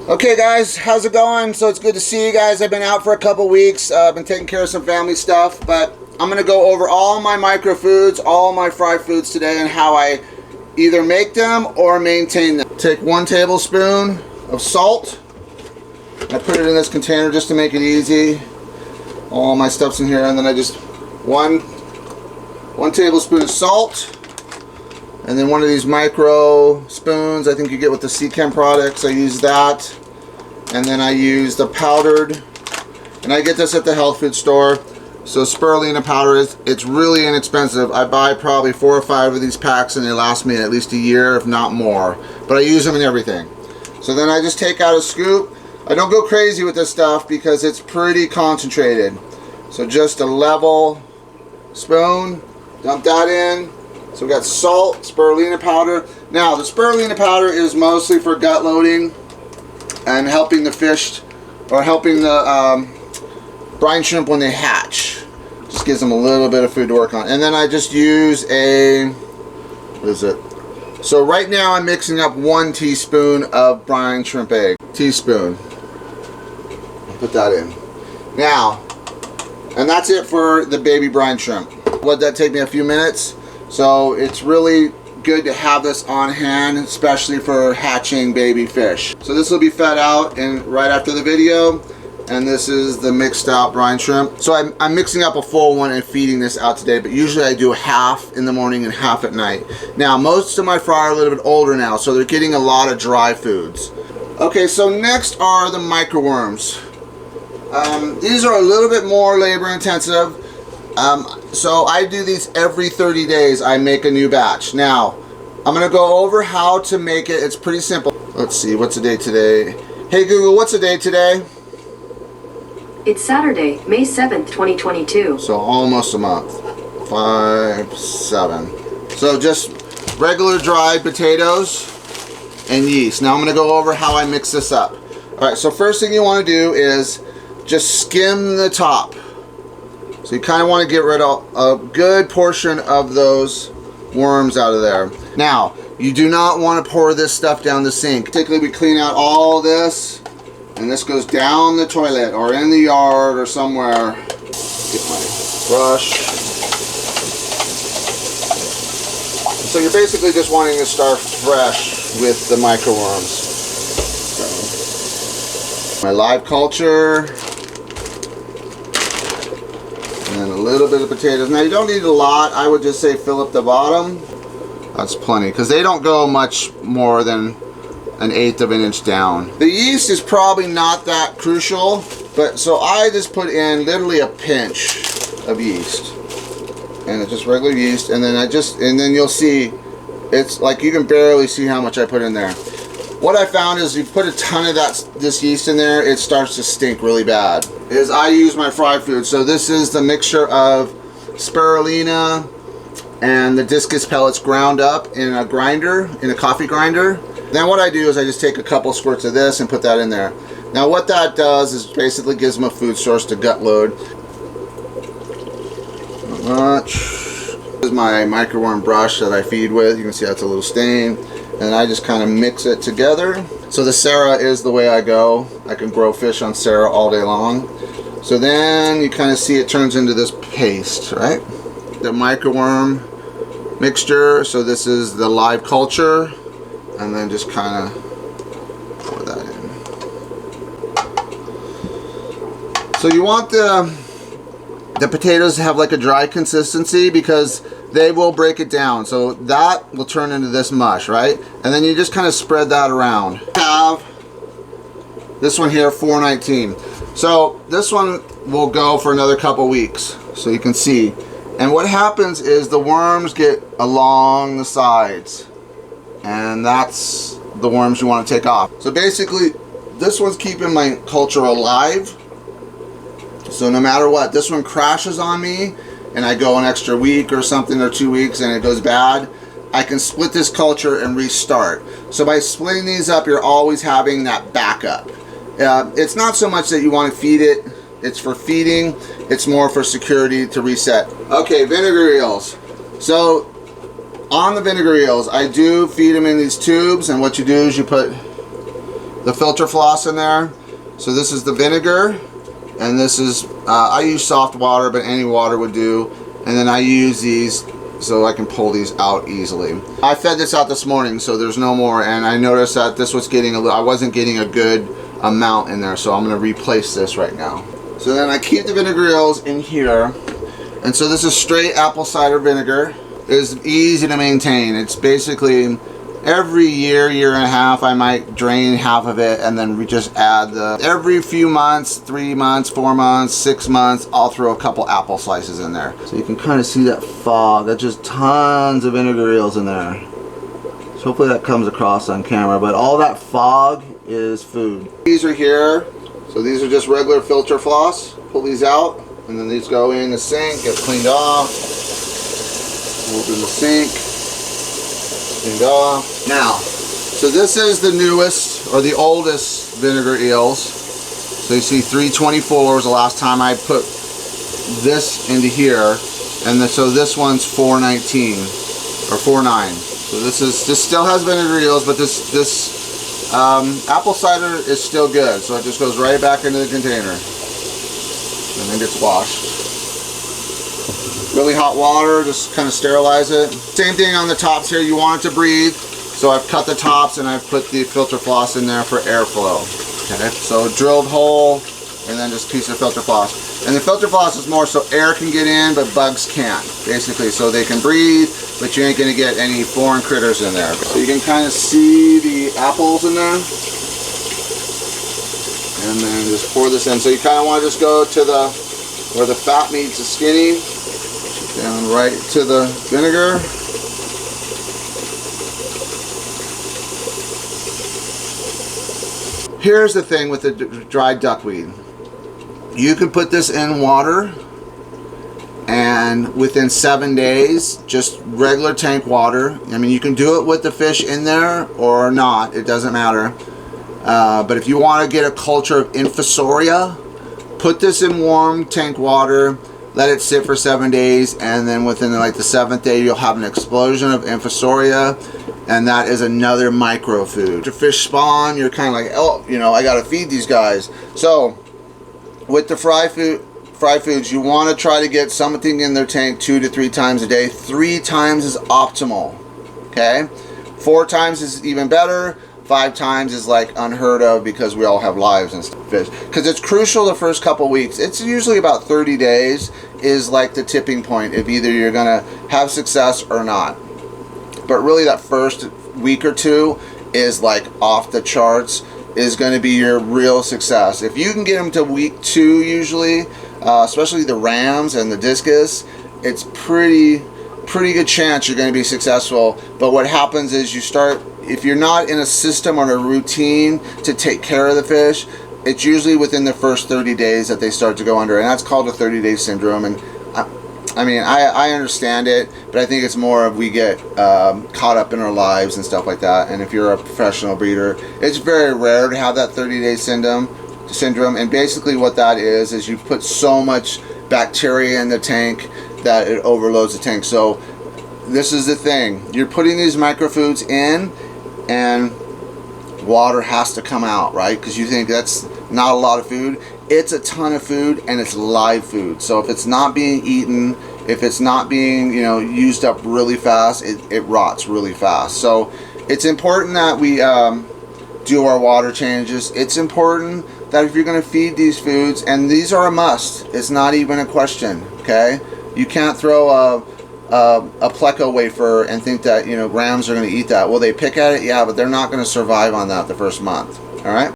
Okay guys, how's it going? So it's good to see you guys. I've been out for a couple weeks. I've been taking care of some family stuff, but I'm going to go over all my micro foods, all my fry foods today, and how I either make them or maintain them. Take 1 tablespoon of salt. I put it in this container just to make it easy. All my stuff's in here, and then I just one tablespoon of salt. And then one of these micro spoons, I think you get with the C-Chem products, I use that. And then I use the powdered, and I get this at the health food store. So spirulina powder, it's really inexpensive. I buy probably 4 or 5 of these packs and they last me at least a year, if not more. But I use them in everything. So then I just take out a scoop. I don't go crazy with this stuff because it's pretty concentrated. So just a level spoon, dump that in. So we got salt, spirulina powder. Now the spirulina powder is mostly for gut loading and helping the fish, or helping the brine shrimp when they hatch. Just gives them a little bit of food to work on. And then I just use a, what is it? So right now I'm mixing up 1 teaspoon of brine shrimp egg. Teaspoon. Put that in. Now, and that's it for the baby brine shrimp. Let that take me a few minutes. So it's really good to have this on hand, especially for hatching baby fish. So this will be fed out right after the video, and this is the mixed out brine shrimp. So I'm mixing up a full one and feeding this out today, but usually I do half in the morning and half at night. Now most of my fry are a little bit older now, so they're getting a lot of dry foods. Okay, so next are the microworms. These are a little bit more labor intensive. So I do these every 30 days. I make a new batch. Now, I'm going to go over how to make it. It's pretty simple. Let's see, what's the date today? Hey Google, what's the date today? It's Saturday, May 7th, 2022. So almost a month. 5, 7. So just regular dried potatoes and yeast. Now I'm going to go over how I mix this up. Alright, so first thing you want to do is just skim the top. So you kind of want to get rid of a good portion of those worms out of there. Now, you do not want to pour this stuff down the sink. Particularly, we clean out all this, and this goes down the toilet or in the yard or somewhere. Get my brush. So you're basically just wanting to start fresh with the microworms. So, my live culture. And a little bit of potatoes. Now you don't need a lot. I would just say fill up the bottom. That's plenty, because they don't go much more than 1/8 of an inch down. The yeast is probably not that crucial, but so I just put in literally a pinch of yeast, and it's just regular yeast. And then and then you'll see, it's like you can barely see how much I put in there. What I found is you put a ton of this yeast in there, it starts to stink really bad. I use my fry food. So this is the mixture of spirulina and the discus pellets ground up in a grinder, in a coffee grinder. Then what I do is I just take a couple squirts of this and put that in there. Now what that does is basically gives them a food source to gut load. Not much. This is my microworm brush that I feed with. You can see that's a little stain. And I just kind of mix it together. So the Sarah is the way I go. I can grow fish on Sarah all day long. So then you kind of see it turns into this paste, right? The microworm mixture. So this is the live culture. And then just kind of pour that in. So you want the potatoes to have like a dry consistency, because they will break it down. So that will turn into this mush, right? And then you just kind of spread that around. I have this one here, 419. So this one will go for another couple weeks, so you can see. And what happens is the worms get along the sides, and that's the worms you want to take off. So basically, this one's keeping my culture alive. So no matter what, this one crashes on me, and I go an extra week or something, or 2 weeks, and it goes bad, I can split this culture and restart. So by splitting these up, you're always having that backup. It's not so much that you want to feed it, it's for feeding, it's more for security to reset. Okay, vinegar eels. So on the vinegar eels, I do feed them in these tubes, and what you do is you put the filter floss in there. So this is the vinegar, and this is, I use soft water, but any water would do. And then I use these so I can pull these out easily. I fed this out this morning, so there's no more, and I noticed that this was getting I wasn't getting a good amount in there, so I'm gonna replace this right now. So then I keep the vinegar eels in here, and so this is straight apple cider vinegar. It's easy to maintain. It's basically every year and a half I might drain half of it, and then we just add every few months, 3 months, 4 months, 6 months, I'll throw a couple apple slices in there. So you can kind of see that fog. That's just tons of vinegar eels in there. So hopefully that comes across on camera, but all that fog is food. These are here, so these are just regular filter floss. Pull these out, and then these go in the sink, get cleaned off. Open the sink, cleaned off. Now, so this is the newest or the oldest vinegar eels. So you see 324 was the last time I put this into here, and so this one's 419 or 49. So this still has vinegar eels, but this apple cider is still good. So it just goes right back into the container and then gets washed. Really hot water, just kind of sterilize it. Same thing on the tops here, you want it to breathe. So I've cut the tops and I've put the filter floss in there for airflow. Okay, so drilled hole and then just a piece of filter floss. And the filter floss is more so air can get in, but bugs can't, basically. So they can breathe, but you ain't gonna get any foreign critters in there. So you can kind of see the apples in there. And then just pour this in. So you kind of want to just go to where the fat meets the skinny. Down right to the vinegar. Here's the thing with the dried duckweed. You can put this in water, and within 7 days, just regular tank water. I mean, you can do it with the fish in there or not, it doesn't matter. But if you want to get a culture of Infusoria, put this in warm tank water, let it sit for 7 days, and then within like the 7th day you'll have an explosion of Infusoria, and that is another micro food. Your fish spawn, you're kind of like, oh, you know, I gotta feed these guys. So with the fry foods, you want to try to get something in their tank 2 to 3 times a day. 3 times is optimal. Okay, 4 times is even better. 5 times is like unheard of because we all have lives and fish. Because it's crucial the first couple weeks. It's usually about 30 days is like the tipping point if either you're gonna have success or not. But really that first week or 2 is like off the charts, is going to be your real success. If you can get them to week 2 usually, especially the Rams and the Discus, it's pretty good chance you're going to be successful. But what happens is you start, if you're not in a system or a routine to take care of the fish, it's usually within the first 30 days that they start to go under, and that's called a 30-day syndrome. And I mean, I understand it, but I think it's more of we get caught up in our lives and stuff like that. And if you're a professional breeder, it's very rare to have that 30-day syndrome. And basically what that is you put so much bacteria in the tank that it overloads the tank. So this is the thing. You're putting these microfoods in, and water has to come out, right? Because you think that's not a lot of food. It's a ton of food, and it's live food. So if it's not being eaten, if it's not being, you know, used up really fast, it rots really fast. So it's important that we do our water changes. It's important that if you're going to feed these foods, and these are a must, it's not even a question. Okay, you can't throw a pleco wafer and think that, you know, Rams are going to eat that. Well, they pick at it, yeah, but they're not going to survive on that the first month. All right.